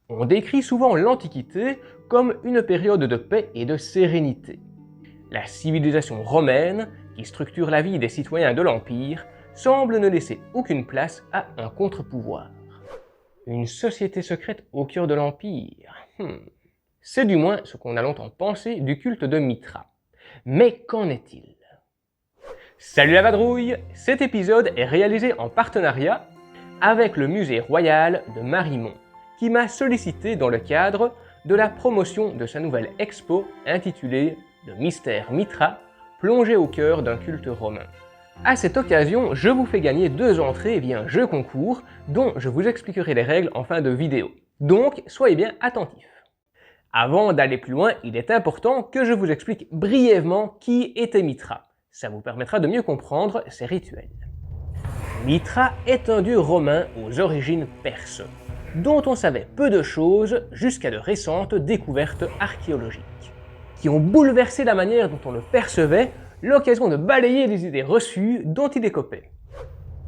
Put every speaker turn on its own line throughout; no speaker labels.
On décrit souvent l'Antiquité comme une période de paix et de sérénité. La civilisation romaine, qui structure la vie des citoyens de l'Empire, semble ne laisser aucune place à un contre-pouvoir. Une société secrète au cœur de l'Empire. C'est du moins ce qu'on a longtemps pensé du culte de Mithra. Mais qu'en est-il? Salut la vadrouille! Cet épisode est réalisé en partenariat avec le musée royal de Marimont, qui m'a sollicité dans le cadre de la promotion de sa nouvelle expo intitulée « Le mystère Mithra, plongé au cœur d'un culte romain ». À cette occasion, je vous fais gagner 2 entrées via un jeu concours dont je vous expliquerai les règles en fin de vidéo. Donc, soyez bien attentifs. Avant d'aller plus loin, il est important que je vous explique brièvement qui était Mithra. Ça vous permettra de mieux comprendre ses rituels. Mithra est un dieu romain aux origines perses, dont on savait peu de choses jusqu'à de récentes découvertes archéologiques, qui ont bouleversé la manière dont on le percevait, l'occasion de balayer les idées reçues dont il écopait.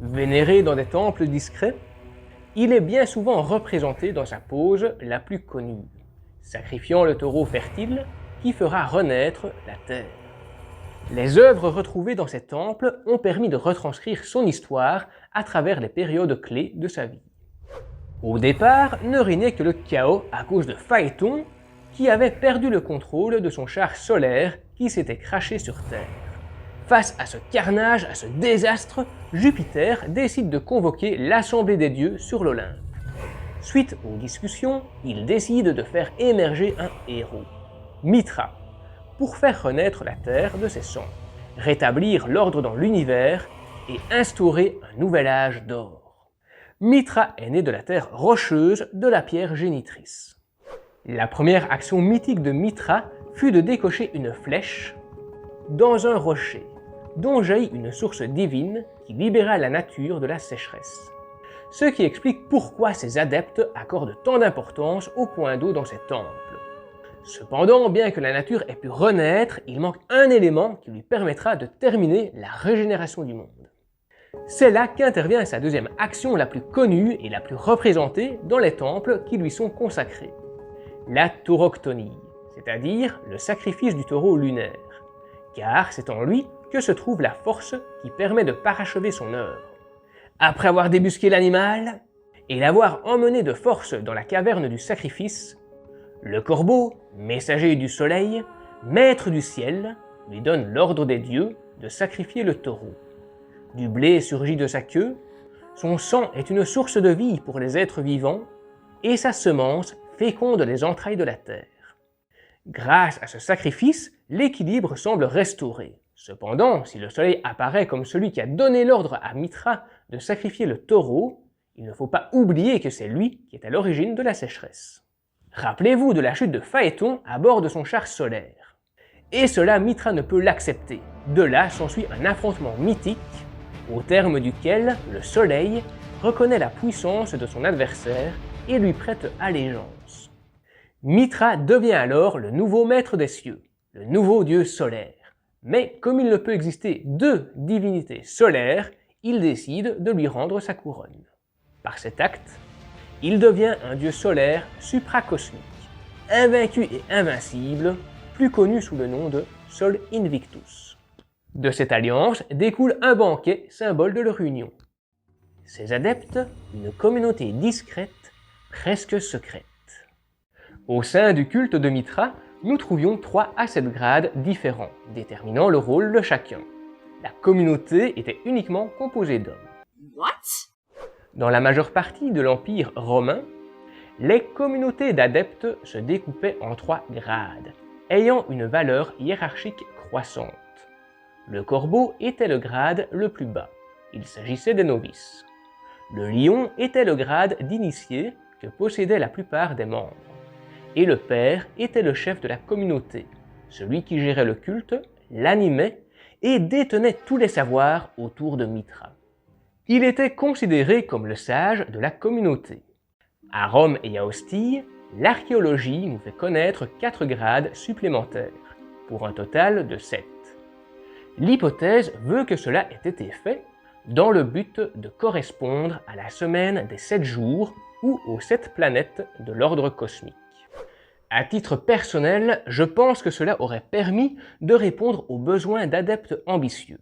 Vénéré dans des temples discrets, il est bien souvent représenté dans sa pose la plus connue, sacrifiant le taureau fertile qui fera renaître la terre. Les œuvres retrouvées dans ces temples ont permis de retranscrire son histoire à travers les périodes clés de sa vie. Au départ, ne régnait que le chaos à cause de Phaéton, qui avait perdu le contrôle de son char solaire qui s'était craché sur Terre. Face à ce carnage, à ce désastre, Jupiter décide de convoquer l'Assemblée des dieux sur l'Olympe. Suite aux discussions, il décide de faire émerger un héros, Mithra, pour faire renaître la Terre de ses cendres, rétablir l'ordre dans l'univers et instaurer un nouvel âge d'or. Mithra est né de la terre rocheuse de la pierre génitrice. La première action mythique de Mithra fut de décocher une flèche dans un rocher, dont jaillit une source divine qui libéra la nature de la sécheresse. Ce qui explique pourquoi ses adeptes accordent tant d'importance au point d'eau dans ces temples. Cependant, bien que la nature ait pu renaître, il manque un élément qui lui permettra de terminer la régénération du monde. C'est là qu'intervient sa deuxième action la plus connue et la plus représentée dans les temples qui lui sont consacrés, la tauroctonie, c'est-à-dire le sacrifice du taureau lunaire, car c'est en lui que se trouve la force qui permet de parachever son œuvre. Après avoir débusqué l'animal et l'avoir emmené de force dans la caverne du sacrifice, le corbeau, messager du soleil, maître du ciel, lui donne l'ordre des dieux de sacrifier le taureau. Du blé surgit de sa queue, son sang est une source de vie pour les êtres vivants, et sa semence féconde les entrailles de la terre. Grâce à ce sacrifice, l'équilibre semble restauré. Cependant, si le soleil apparaît comme celui qui a donné l'ordre à Mithra de sacrifier le taureau, il ne faut pas oublier que c'est lui qui est à l'origine de la sécheresse. Rappelez-vous de la chute de Phaéton à bord de son char solaire. Et cela, Mithra ne peut l'accepter. De là s'ensuit un affrontement mythique, au terme duquel le soleil reconnaît la puissance de son adversaire et lui prête allégeance. Mithra devient alors le nouveau maître des cieux, le nouveau dieu solaire. Mais comme il ne peut exister 2 divinités solaires, il décide de lui rendre sa couronne. Par cet acte, il devient un dieu solaire supracosmique, invaincu et invincible, plus connu sous le nom de Sol Invictus. De cette alliance découle un banquet, symbole de leur union. Ses adeptes, une communauté discrète, presque secrète. Au sein du culte de Mithra, nous trouvions 3 à 7 grades différents, déterminant le rôle de chacun. La communauté était uniquement composée d'hommes. What? Dans la majeure partie de l'Empire romain, les communautés d'adeptes se découpaient en 3 grades, ayant une valeur hiérarchique croissante. Le corbeau était le grade le plus bas, il s'agissait des novices. Le lion était le grade d'initié que possédaient la plupart des membres. Et le père était le chef de la communauté, celui qui gérait le culte, l'animait et détenait tous les savoirs autour de Mithra. Il était considéré comme le sage de la communauté. À Rome et à Ostie, l'archéologie nous fait connaître 4 grades supplémentaires, pour un total de 7. L'hypothèse veut que cela ait été fait dans le but de correspondre à la semaine des 7 jours ou aux 7 planètes de l'ordre cosmique. À titre personnel, je pense que cela aurait permis de répondre aux besoins d'adeptes ambitieux.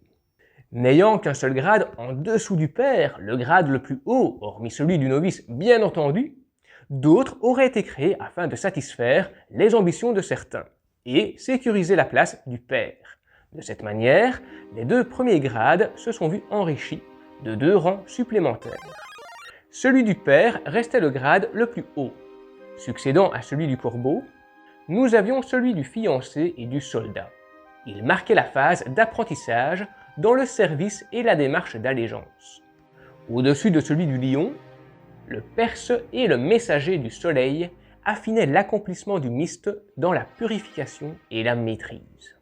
N'ayant qu'un seul grade en dessous du père, le grade le plus haut, hormis celui du novice bien entendu, d'autres auraient été créés afin de satisfaire les ambitions de certains et sécuriser la place du père. De cette manière, les 2 premiers grades se sont vus enrichis de 2 rangs supplémentaires. Celui du père restait le grade le plus haut. Succédant à celui du corbeau, nous avions celui du fiancé et du soldat. Il marquait la phase d'apprentissage dans le service et la démarche d'allégeance. Au-dessus de celui du lion, le perse et le messager du soleil affinaient l'accomplissement du mystère dans la purification et la maîtrise.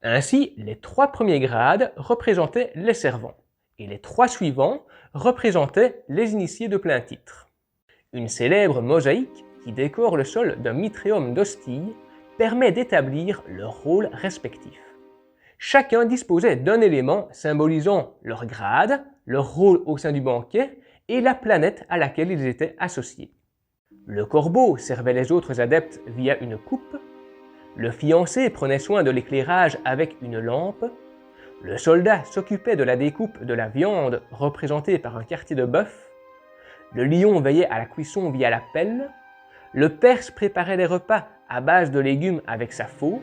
Ainsi, les 3 premiers grades représentaient les servants, et les 3 suivants représentaient les initiés de plein titre. Une célèbre mosaïque qui décore le sol d'un mitréum d'hostie permet d'établir leurs rôles respectifs. Chacun disposait d'un élément symbolisant leur grade, leur rôle au sein du banquet et la planète à laquelle ils étaient associés. Le corbeau servait les autres adeptes via une coupe, le fiancé prenait soin de l'éclairage avec une lampe, le soldat s'occupait de la découpe de la viande représentée par un quartier de bœuf, le lion veillait à la cuisson via la pelle, le perse préparait les repas à base de légumes avec sa faux,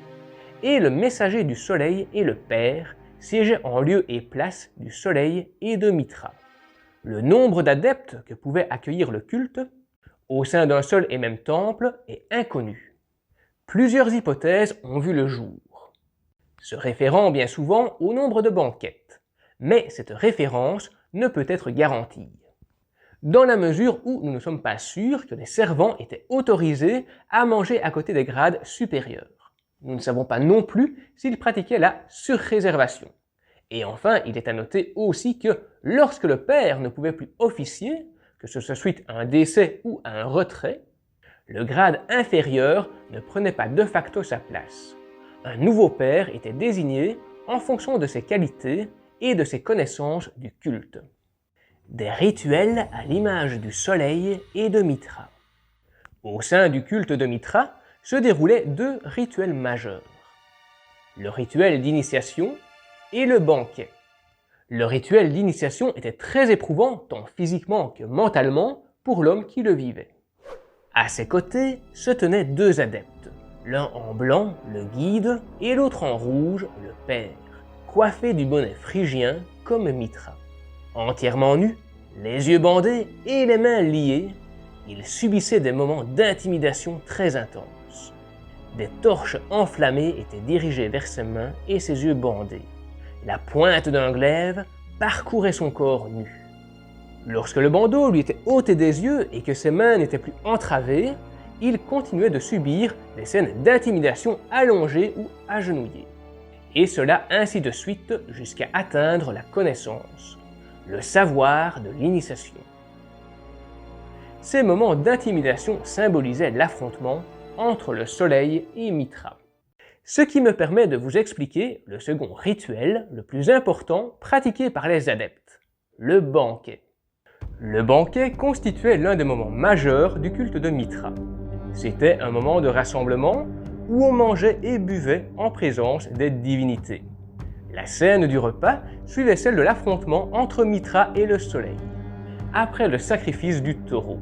et le messager du soleil et le père siégeaient en lieu et place du soleil et de Mithra. Le nombre d'adeptes que pouvait accueillir le culte, au sein d'un seul et même temple, est inconnu. Plusieurs hypothèses ont vu le jour, se référant bien souvent au nombre de banquettes, mais cette référence ne peut être garantie, dans la mesure où nous ne sommes pas sûrs que les servants étaient autorisés à manger à côté des grades supérieurs. Nous ne savons pas non plus s'ils pratiquaient la surréservation. Et enfin, il est à noter aussi que lorsque le père ne pouvait plus officier, que ce soit suite à un décès ou à un retrait, le grade inférieur ne prenait pas de facto sa place. Un nouveau père était désigné en fonction de ses qualités et de ses connaissances du culte. Des rituels à l'image du soleil et de Mithra. Au sein du culte de Mithra se déroulaient 2 rituels majeurs. Le rituel d'initiation et le banquet. Le rituel d'initiation était très éprouvant tant physiquement que mentalement pour l'homme qui le vivait. À ses côtés se tenaient 2 adeptes, l'un en blanc, le guide, et l'autre en rouge, le père, coiffé du bonnet phrygien comme Mithra. Entièrement nu, les yeux bandés et les mains liées, il subissait des moments d'intimidation très intenses. Des torches enflammées étaient dirigées vers ses mains et ses yeux bandés. La pointe d'un glaive parcourait son corps nu. Lorsque le bandeau lui était ôté des yeux et que ses mains n'étaient plus entravées, il continuait de subir des scènes d'intimidation allongées ou agenouillées. Et cela ainsi de suite jusqu'à atteindre la connaissance, le savoir de l'initiation. Ces moments d'intimidation symbolisaient l'affrontement entre le soleil et Mithra. Ce qui me permet de vous expliquer le second rituel le plus important pratiqué par les adeptes, le banquet. Le banquet constituait l'un des moments majeurs du culte de Mithra. C'était un moment de rassemblement où on mangeait et buvait en présence des divinités. La scène du repas suivait celle de l'affrontement entre Mithra et le soleil, après le sacrifice du taureau.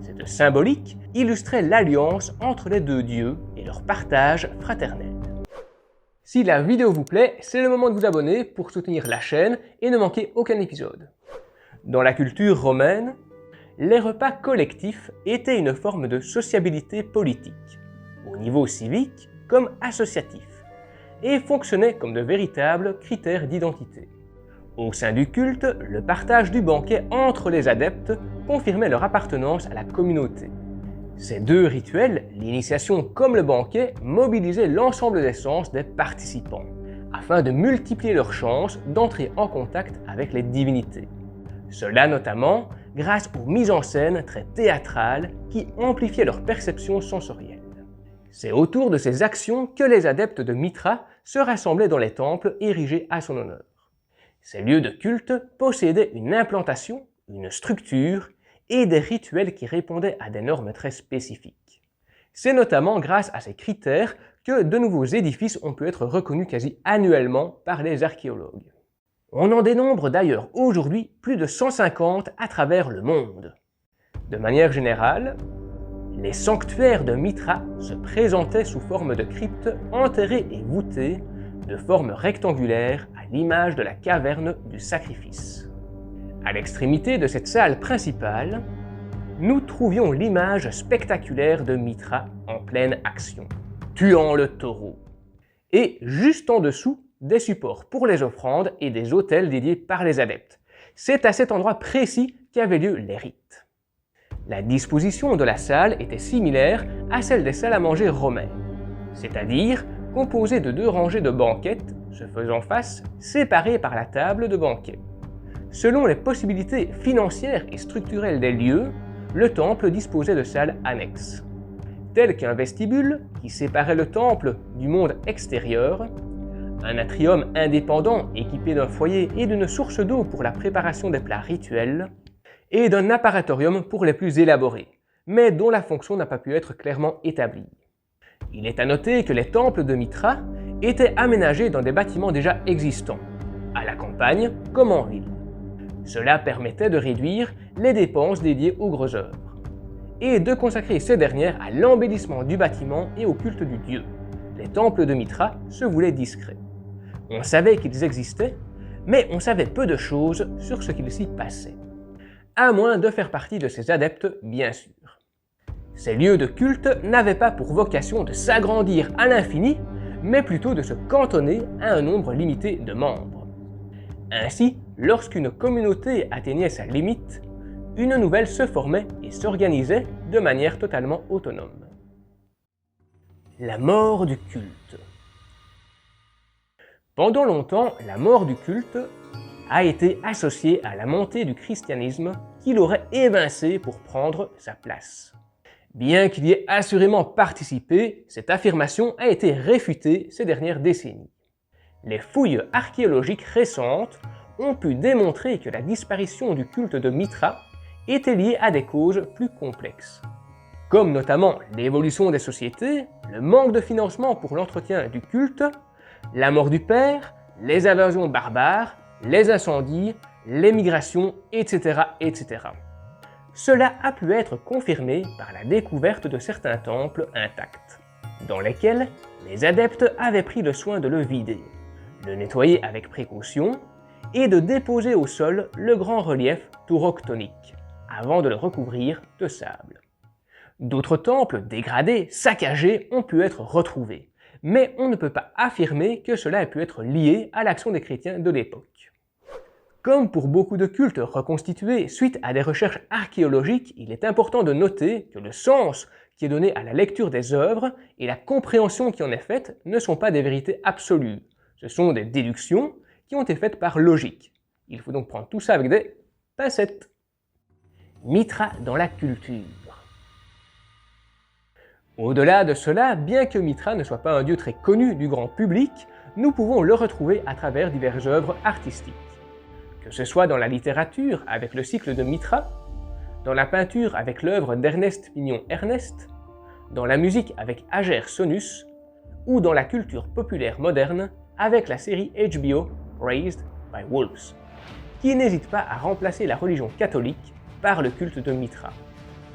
Cette symbolique illustrait l'alliance entre les 2 dieux et leur partage fraternel. Si la vidéo vous plaît, c'est le moment de vous abonner pour soutenir la chaîne et ne manquer aucun épisode. Dans la culture romaine, les repas collectifs étaient une forme de sociabilité politique, au niveau civique comme associatif, et fonctionnaient comme de véritables critères d'identité. Au sein du culte, le partage du banquet entre les adeptes confirmait leur appartenance à la communauté. Ces 2 rituels, l'initiation comme le banquet, mobilisaient l'ensemble des sens des participants, afin de multiplier leurs chances d'entrer en contact avec les divinités. Cela notamment grâce aux mises en scène très théâtrales qui amplifiaient leur perception sensorielle. C'est autour de ces actions que les adeptes de Mithra se rassemblaient dans les temples érigés à son honneur. Ces lieux de culte possédaient une implantation, une structure et des rituels qui répondaient à des normes très spécifiques. C'est notamment grâce à ces critères que de nouveaux édifices ont pu être reconnus quasi annuellement par les archéologues. On en dénombre d'ailleurs aujourd'hui plus de 150 à travers le monde. De manière générale, les sanctuaires de Mithra se présentaient sous forme de cryptes enterrées et voûtées de forme rectangulaire à l'image de la caverne du sacrifice. À l'extrémité de cette salle principale, nous trouvions l'image spectaculaire de Mithra en pleine action, tuant le taureau. Et juste en dessous, des supports pour les offrandes et des autels dédiés par les adeptes. C'est à cet endroit précis qu'avaient lieu les rites. La disposition de la salle était similaire à celle des salles à manger romaines, c'est-à-dire composée de 2 rangées de banquettes se faisant face, séparées par la table de banquet. Selon les possibilités financières et structurelles des lieux, le temple disposait de salles annexes, telles qu'un vestibule qui séparait le temple du monde extérieur, un atrium indépendant équipé d'un foyer et d'une source d'eau pour la préparation des plats rituels, et d'un apparatorium pour les plus élaborés, mais dont la fonction n'a pas pu être clairement établie. Il est à noter que les temples de Mithra étaient aménagés dans des bâtiments déjà existants, à la campagne comme en ville. Cela permettait de réduire les dépenses dédiées aux grosses œuvres, et de consacrer ces dernières à l'embellissement du bâtiment et au culte du dieu. Les temples de Mithra se voulaient discrets. On savait qu'ils existaient, mais on savait peu de choses sur ce qu'il s'y passait. À moins de faire partie de ses adeptes, bien sûr. Ces lieux de culte n'avaient pas pour vocation de s'agrandir à l'infini, mais plutôt de se cantonner à un nombre limité de membres. Ainsi, lorsqu'une communauté atteignait sa limite, une nouvelle se formait et s'organisait de manière totalement autonome. La mort du culte. Pendant longtemps, la mort du culte a été associée à la montée du christianisme qui l'aurait évincé pour prendre sa place. Bien qu'il y ait assurément participé, cette affirmation a été réfutée ces dernières décennies. Les fouilles archéologiques récentes ont pu démontrer que la disparition du culte de Mithra était liée à des causes plus complexes, comme notamment l'évolution des sociétés, le manque de financement pour l'entretien du culte, la mort du père, les invasions barbares, les incendies, les migrations, etc., etc. Cela a pu être confirmé par la découverte de certains temples intacts, dans lesquels les adeptes avaient pris le soin de le vider, le nettoyer avec précaution et de déposer au sol le grand relief tauroctonique, avant de le recouvrir de sable. D'autres temples dégradés, saccagés, ont pu être retrouvés, mais on ne peut pas affirmer que cela ait pu être lié à l'action des chrétiens de l'époque. Comme pour beaucoup de cultes reconstitués suite à des recherches archéologiques, il est important de noter que le sens qui est donné à la lecture des œuvres et la compréhension qui en est faite ne sont pas des vérités absolues. Ce sont des déductions qui ont été faites par logique. Il faut donc prendre tout ça avec des pincettes. Mithra dans la culture. Au-delà de cela, bien que Mithra ne soit pas un dieu très connu du grand public, nous pouvons le retrouver à travers diverses œuvres artistiques. Que ce soit dans la littérature avec le cycle de Mithra, dans la peinture avec l'œuvre d'Ernest Pignon Ernest, dans la musique avec Ager Sonus, ou dans la culture populaire moderne avec la série HBO Raised by Wolves, qui n'hésite pas à remplacer la religion catholique par le culte de Mithra,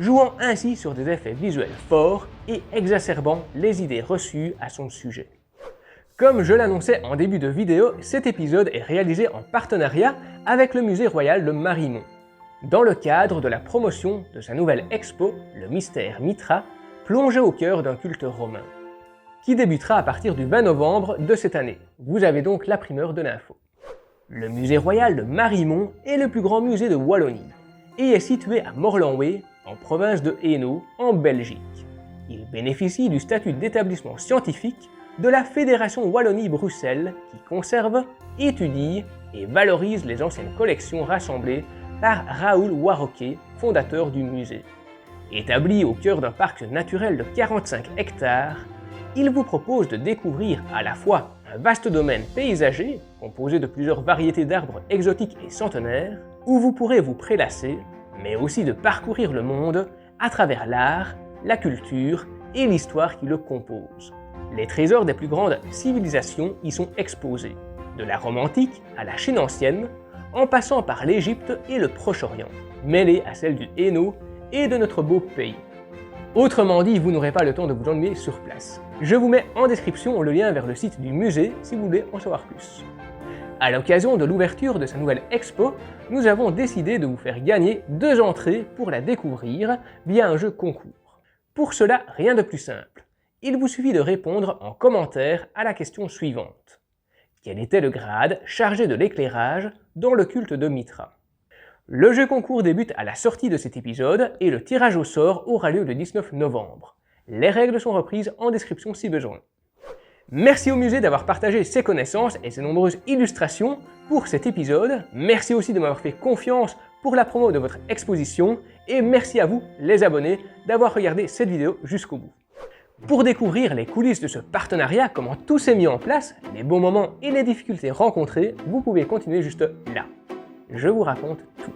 jouant ainsi sur des effets visuels forts et exacerbant les idées reçues à son sujet. Comme je l'annonçais en début de vidéo, cet épisode est réalisé en partenariat avec le Musée Royal de Marimont, dans le cadre de la promotion de sa nouvelle expo, le mystère Mithra, plongé au cœur d'un culte romain, qui débutera à partir du 20 novembre de cette année. Vous avez donc la primeur de l'info. Le Musée Royal de Marimont est le plus grand musée de Wallonie et est situé à Morlanway, en province de Hainaut, en Belgique. Il bénéficie du statut d'établissement scientifique de la Fédération Wallonie-Bruxelles qui conserve, étudie et valorise les anciennes collections rassemblées par Raoul Warroquet, fondateur du musée. Établi au cœur d'un parc naturel de 45 hectares, il vous propose de découvrir à la fois un vaste domaine paysager, composé de plusieurs variétés d'arbres exotiques et centenaires, où vous pourrez vous prélasser, mais aussi de parcourir le monde à travers l'art, la culture et l'histoire qui le composent. Les trésors des plus grandes civilisations y sont exposés, de la Rome antique à la Chine ancienne, en passant par l'Égypte et le Proche-Orient, mêlés à celles du Hainaut et de notre beau pays. Autrement dit, vous n'aurez pas le temps de vous ennuyer sur place. Je vous mets en description le lien vers le site du musée si vous voulez en savoir plus. À l'occasion de l'ouverture de sa nouvelle expo, nous avons décidé de vous faire gagner 2 entrées pour la découvrir via un jeu concours. Pour cela, rien de plus simple. Il vous suffit de répondre en commentaire à la question suivante. Quel était le grade chargé de l'éclairage dans le culte de Mithra? Le jeu concours débute à la sortie de cet épisode et le tirage au sort aura lieu le 19 novembre. Les règles sont reprises en description si besoin. Merci au musée d'avoir partagé ses connaissances et ses nombreuses illustrations pour cet épisode. Merci aussi de m'avoir fait confiance pour la promo de votre exposition. Et merci à vous, les abonnés, d'avoir regardé cette vidéo jusqu'au bout. Pour découvrir les coulisses de ce partenariat, comment tout s'est mis en place, les bons moments et les difficultés rencontrées, vous pouvez continuer juste là. Je vous raconte tout.